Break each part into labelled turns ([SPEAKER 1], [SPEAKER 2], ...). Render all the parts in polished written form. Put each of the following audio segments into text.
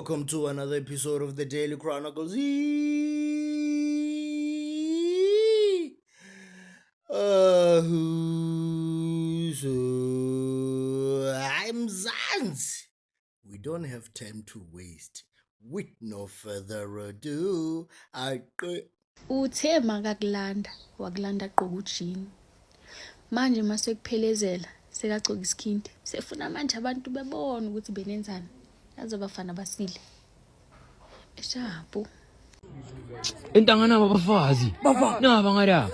[SPEAKER 1] welcome to another episode of the Daily Chronicles. I'm Zanz. We don't have time to waste. With no further ado,
[SPEAKER 2] Uthe makakulanda wakulanda gqoka ujini. Manje mase kuphelezela sekagcoka isikhindi. Sefuna manje abantu bebona ukuthi benenzani. Yazi abafana basile. Eshapo.
[SPEAKER 3] Intangana abafazi. Naba ngada.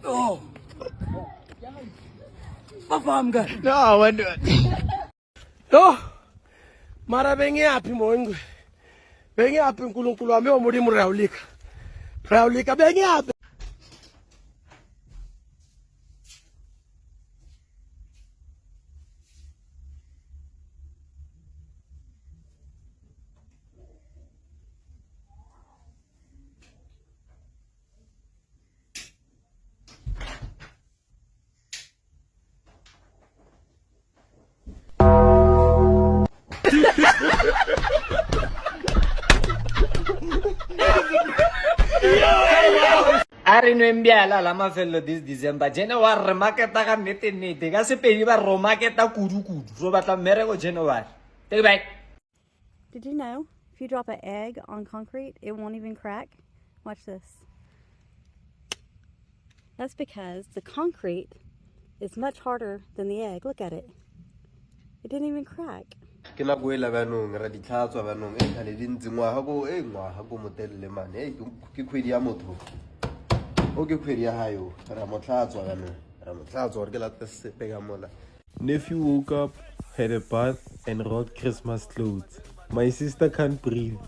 [SPEAKER 4] Oh. Bafamka.
[SPEAKER 3] No, wena.
[SPEAKER 4] Yo. Mara bengiyapi mongo. Bengiyapi uNkulunkulu wami omulimi Rawulika. Rawulika bengiyapi.
[SPEAKER 5] Ari no embiala la mafelo this December. January market ka nete ka se pedi ba ro market kudu ro batla mmereko January. Take it back.
[SPEAKER 6] Did you know if you drop an egg on concrete, it won't even crack? Watch this. That's because the concrete is much harder than the egg. Look at it. It didn't even crack.
[SPEAKER 7] Ke la boela banong ra ditlhatswa banong e khale di ntsingwa ha go e ngwa ha go motelle mane e ke khwedi ya motho o ke khwedi ya hayo ra motlhatswa banong ra motlhatswa re ke la tsepe ka mola.
[SPEAKER 8] Nephew woke up, had a bath and wrote Christmas clothes. My sister can't breathe.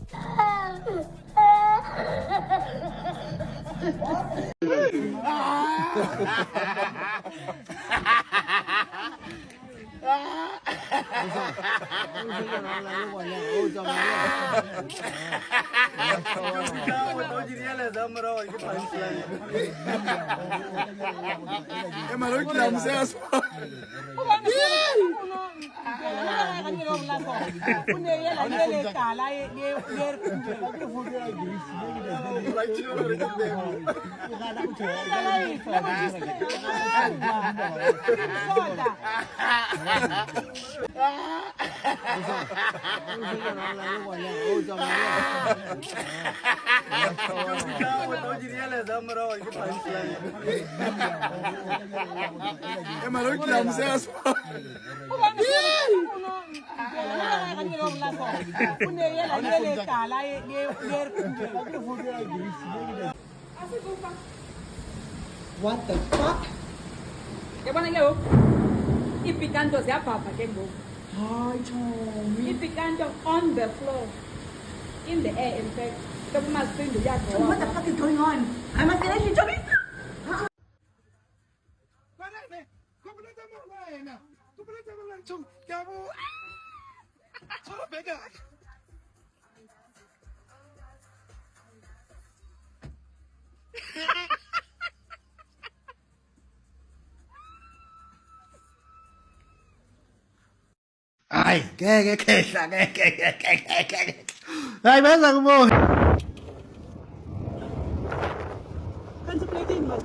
[SPEAKER 9] What the fuck? Ipicanto ziyabhabha ke ngoku. Hayi Tommy. Ipicanto on the floor. In the air in fact. What the fuck is going on? I must get you Tommy.
[SPEAKER 1] Ay, ke Ay, benza kubona.
[SPEAKER 6] Contemplating what?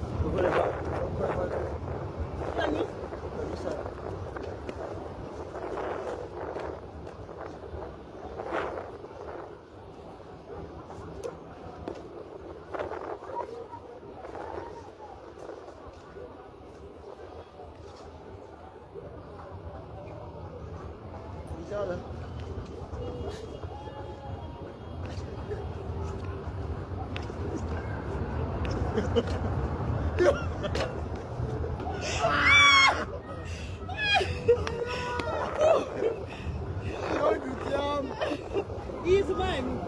[SPEAKER 6] He's mine.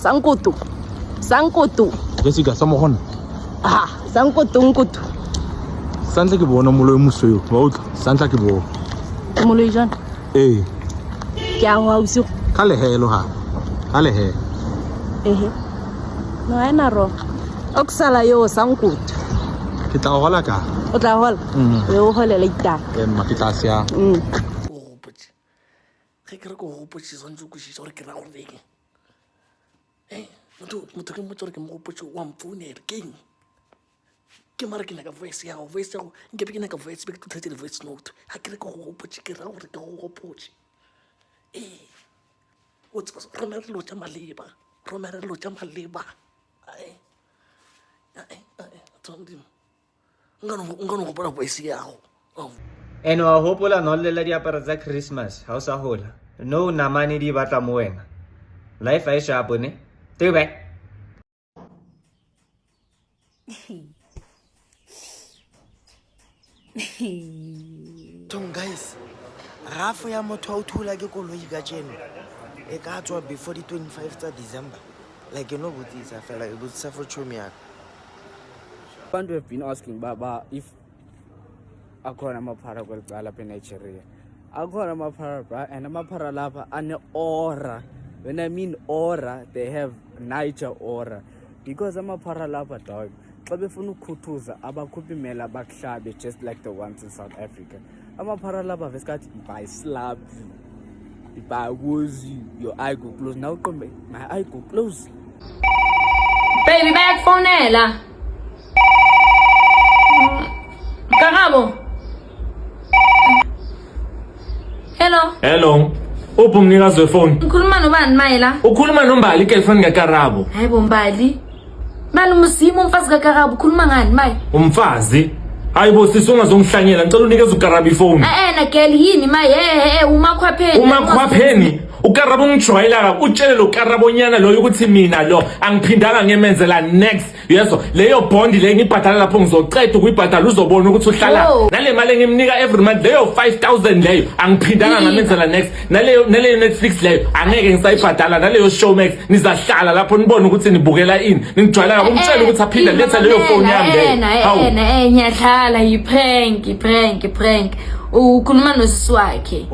[SPEAKER 3] Sangkutu. Jessica sama hon.
[SPEAKER 2] Sangkutu.
[SPEAKER 3] Santla ke bona moloi mosweu. Wa utla, santla ke bona.
[SPEAKER 6] Moloi jana.
[SPEAKER 3] Eh.
[SPEAKER 6] Ke a wa usigo.
[SPEAKER 3] Ka lehelo ha. Ka lehelo.
[SPEAKER 6] Ehe. No ena ro. Okusala yo sankuta.
[SPEAKER 3] Ke tla gola ka.
[SPEAKER 6] O tla hola. We o holela ita.
[SPEAKER 3] Ma ke tla sia.
[SPEAKER 4] Go gopotse ge ke re ko gopotse santse o kwešiša gore ke ra gore eng motho ke mmotse gore ke mo gopotse wa mfounela ke eng ke mara ke nyaka voice yago nke be ke nyaka voice be ke tuthatele voice note ga ke re ke go gopotse ke ra gore ke go gopotse o tseba romela dilo tša maleba nka no gopola voice yago
[SPEAKER 5] And wa hopola no lela diaparo tsa Christmas ha o sa hola no namane di batla mo wena life a e shapo ne tebe
[SPEAKER 10] Tong guys rafo ya motho a o thula ke koloi ka tseno e ka tswa before the 25 tsa December like you know botsisa fela e botsisa for chomi yaka
[SPEAKER 11] abantu have been asking baba if akhona amaphara kwelicala lapha eNigeria akhona amaphara bra and amaphara lapha ane aura when I mean aura they have Niger aura because amaphara lapha dog xa befuna ukukhuthuza abakhuphi imela abakuhlabe just like the ones in South Africa amaphara lapha veskathi if I slap you if I woz you your eye go close now uqombe my eye go close
[SPEAKER 2] Baby back fonela Karabo
[SPEAKER 3] Hello. Uphi umnikazi wefoni?
[SPEAKER 2] Ngikhuluma nobani mayela?
[SPEAKER 3] Ukhuluma noMbali girlfriend kaKarabo.
[SPEAKER 2] Hayibo Mbali. Mbali umsimo umfazi kaKarabo ukhuluma ngani maye?
[SPEAKER 3] Umfazi? Hayibo sisi ungazongihlanyela ngicela unikeze uKarabo ifoni.
[SPEAKER 2] Na girl yini maye umakhwapheni.
[SPEAKER 3] Umakhwapheni? uKarabo ungijwayela utshele lo Karabonyana lo ukuthi mina lo angiphindanga ngemenzela next yeso leyo bond le ngibhadala lapho ngizoceda ukuyibhadala uzobona ukuthi uhlala nale mali engimnika every month leyo 5000 leyo angiphindanga ngamenzela next naleyo Netflix leyo angeke ngisayibhadala naleyo Showmax nizahlala lapho nibone ukuthi nibukela ini ningijwayela ngumtshela ukuthi aphinda letha leyo phone yami leyo
[SPEAKER 2] ngiyahlala prank ukhuluma nosisi wakhe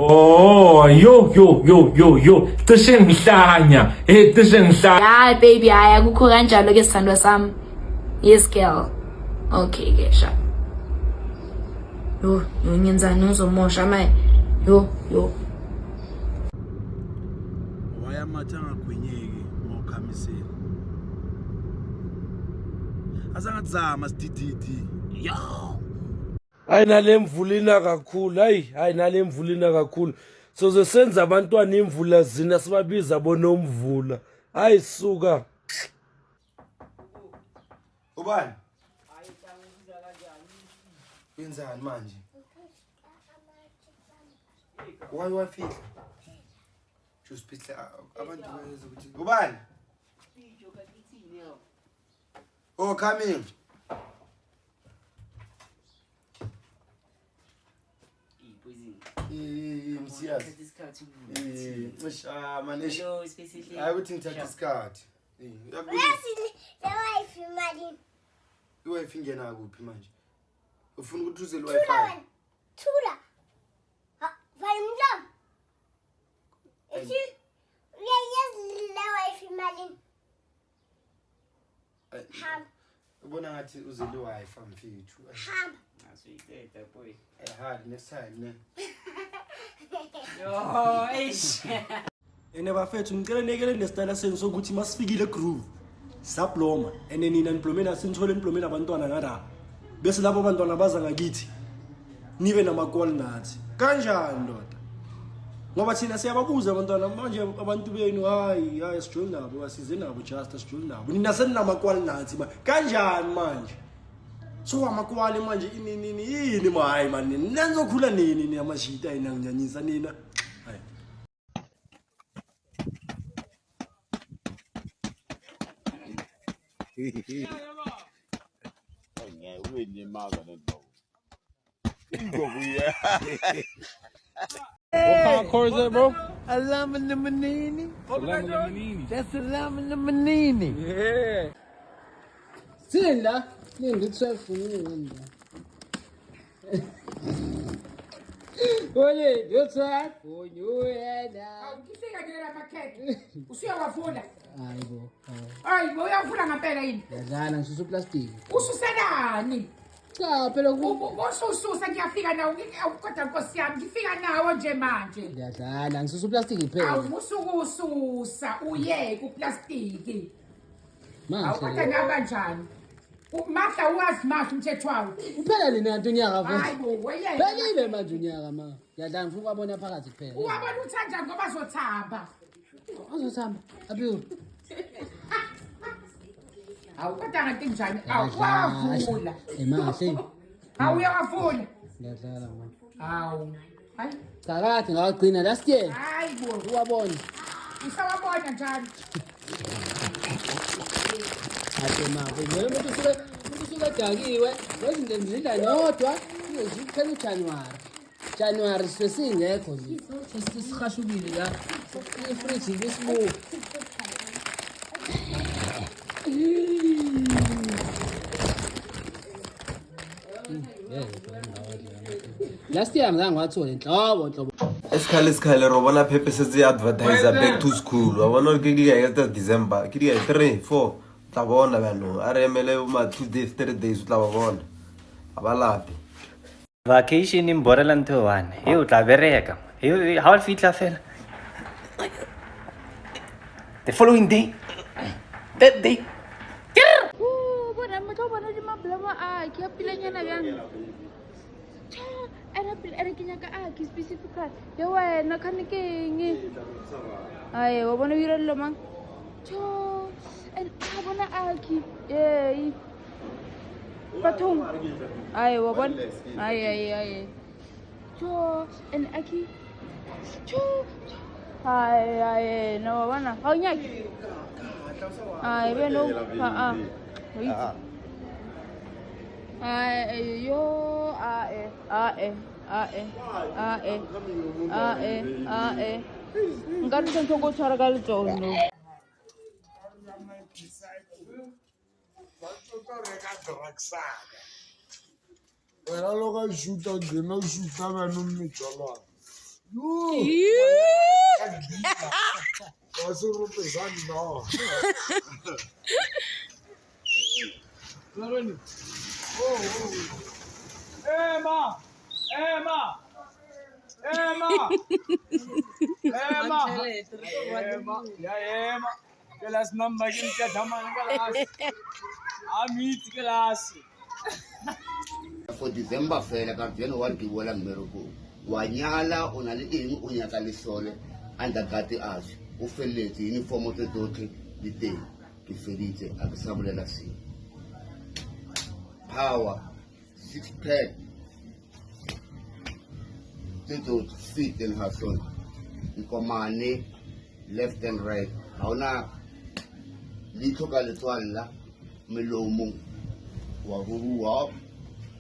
[SPEAKER 3] yo cishe ngihlanya cishe ngihlanya
[SPEAKER 2] hayi baby hayi akukho kanjalo ke sithandwa sami yes girl okay ke sha yo ngenzani uzomosha maye yo
[SPEAKER 4] wayamatha angagwenyeki ngokhamisela azangatzama sidididi yo hayi nale mvulina kakhulu soze senza abantwana imvula zina sibabiza bonomvula hayi suka ubani wenzani manje wafika just pitla abantu beza ukuthi ubani coming msiyazi manesh ayuthi ngithatha isikhathi iWi-Fi ingena kuphi manje ufuna ukuthi uze iWi-Fi
[SPEAKER 12] thula vayimlam ithi uyayezile iWi-Fi malini hamba
[SPEAKER 10] ubona ngathi uze iWi-Fi mfethu
[SPEAKER 12] hamba
[SPEAKER 10] asuyiteta boy hard next time ne
[SPEAKER 12] yo eish
[SPEAKER 4] ene bafethu ngicela nekele nesitayela senu sokuthi masifikile groove saploma ene nina niplomena sinithole niplomena abantwana ngara bese labo abantwana baza ngakithi nibe namakwali nathi kanjani ndoda ngoba thina siyababuza abantwana manje abantu benu hayi sijoli nabo asize nabo just sijoli nabo nina seninakwali nathi kanjani manje so amakwali manje yini hayi mani nenzokhula nini amashita inanginyanyisa nina
[SPEAKER 8] What kind of car is that, bro?
[SPEAKER 10] A Lamborghini. That's a Lamborghini.
[SPEAKER 8] Yeah.
[SPEAKER 13] Sinda, nindi 12 ngini.
[SPEAKER 11] Ole, that's right. For you and
[SPEAKER 9] Ngifika nje la makhekhe. Usuyawavula.
[SPEAKER 11] Hayibo.
[SPEAKER 9] Hayibo uyavula ngempela yini?
[SPEAKER 11] Yadlala ngisusa plastic.
[SPEAKER 9] Ususelani?
[SPEAKER 11] Cha phela
[SPEAKER 9] Ususa ngiyafika nawo kodwa Nkosi yami ngifika nawo nje manje.
[SPEAKER 11] Yadlala ngisusa plastic phela.
[SPEAKER 9] Awusukususa uyeke uplastiki.
[SPEAKER 11] Manje.
[SPEAKER 9] Awukade nakanjani? Mahla uwazi mahla umthetho wawo.
[SPEAKER 11] Kuphela lena nto unyaka mfethu.
[SPEAKER 9] Hayibo weyena.
[SPEAKER 11] Phelile manje unyaka ma. Yadlala ngifuna ukubona phakathi kuphela.
[SPEAKER 9] Uwabona uthanda ngoba azothamba.
[SPEAKER 11] Azothamba. Abiyo.
[SPEAKER 9] Awukade ngathi njani? Awuwavula.
[SPEAKER 11] Emahle.
[SPEAKER 9] Awuyawavula.
[SPEAKER 11] Yadlala ma.
[SPEAKER 9] Awu. Hayi.
[SPEAKER 11] Kakathi ngawagcina last year.
[SPEAKER 9] Hayibo.
[SPEAKER 11] Uwabona.
[SPEAKER 9] Usawabona njani?
[SPEAKER 11] Ate mabo, ngeke umuntu usuke dakiwe, wezinto ngidla nodwa, sizophela uJanuary. January sesingekho nje. Sesihashukile la. Ifridge ngisibuku. Last year ngizange wathola inhlobo.
[SPEAKER 7] Esikhale robona Pepe sezi advertise back to school. Wabona ke ke December. Ke 3 4 tabona bano. Aremele uma 2 days 3 days utlabona. Abalapi.
[SPEAKER 5] Vacation in Borderland to one. Hey, utla bereka. Hey, how fit la fela? The following day. That day.
[SPEAKER 2] Bona motho bona di mablama a ke apilanyana bjang. Era ke nyaka a ke specific ya wena khane ke eng. Ai wa bona yira lo mang. Cho and a bona a ke Patung. Ai wa bona. Ai. Cho and aki. Cho. Ai no bona. Hau nyaki. Ai beno yo nka re sentse go tshwara ka letsono
[SPEAKER 13] wena lo ka shoota gena o shoota bano mmetswalwana wa se ropesa nno
[SPEAKER 14] Emma! Kelas number kita zaman kelas. Amit kelas.
[SPEAKER 15] For December fela ka January ke wala mmereko. Wa nyala ona le eng o nyaka le sole anda gati as. O felletse uniform tse tsotlhe di teng. Ke feditse a ke sa bolela se. Power 6-pack. To fit in her son. Nkomane left and right. Hauna litho ka letswalla melomo wa bua.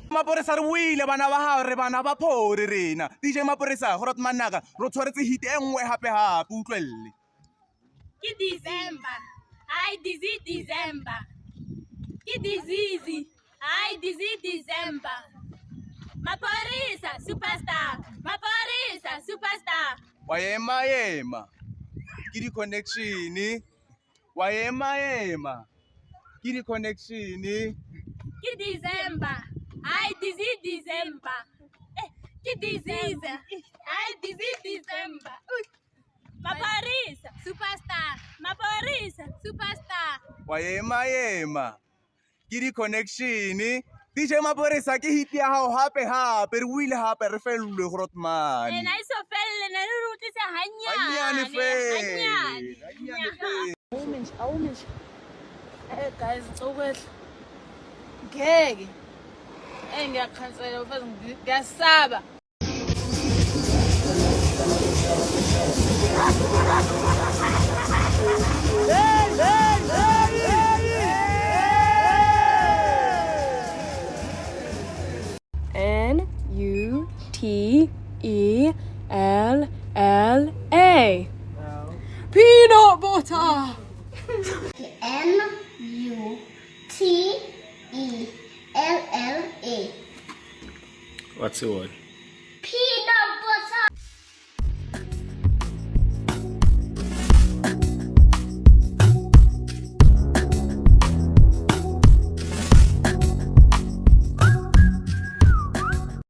[SPEAKER 16] Maporesa re wile bana ba ha re bana ba phore rena. DJ Maporesa go rotma naka ro tshwaretse hit engwe hape utlwelle.
[SPEAKER 12] Ke December. Hi December. Ke disease. Hi December. Maporesa superstar.
[SPEAKER 16] Wayema. Kidi connection. Wayema. Kidi connection.
[SPEAKER 12] Ke December. Hi December. Ke disease. Hi December. Maporesa superstar.
[SPEAKER 16] Wayema. Kidi connection. DJ Maporesa ke hit ya hao hape re wile hape re fellwe go rotmane.
[SPEAKER 12] Ena iso felle ne re rutlisa
[SPEAKER 16] hanyane fe.
[SPEAKER 2] Awumenshi. Guys, ukwehla. Ngeke. Ngiyakhansela mfazi ngiyasaba. N-U-T-E-L-L-A. Peanut butter.
[SPEAKER 12] N-U-T-E-L-L-A.
[SPEAKER 8] What's the word?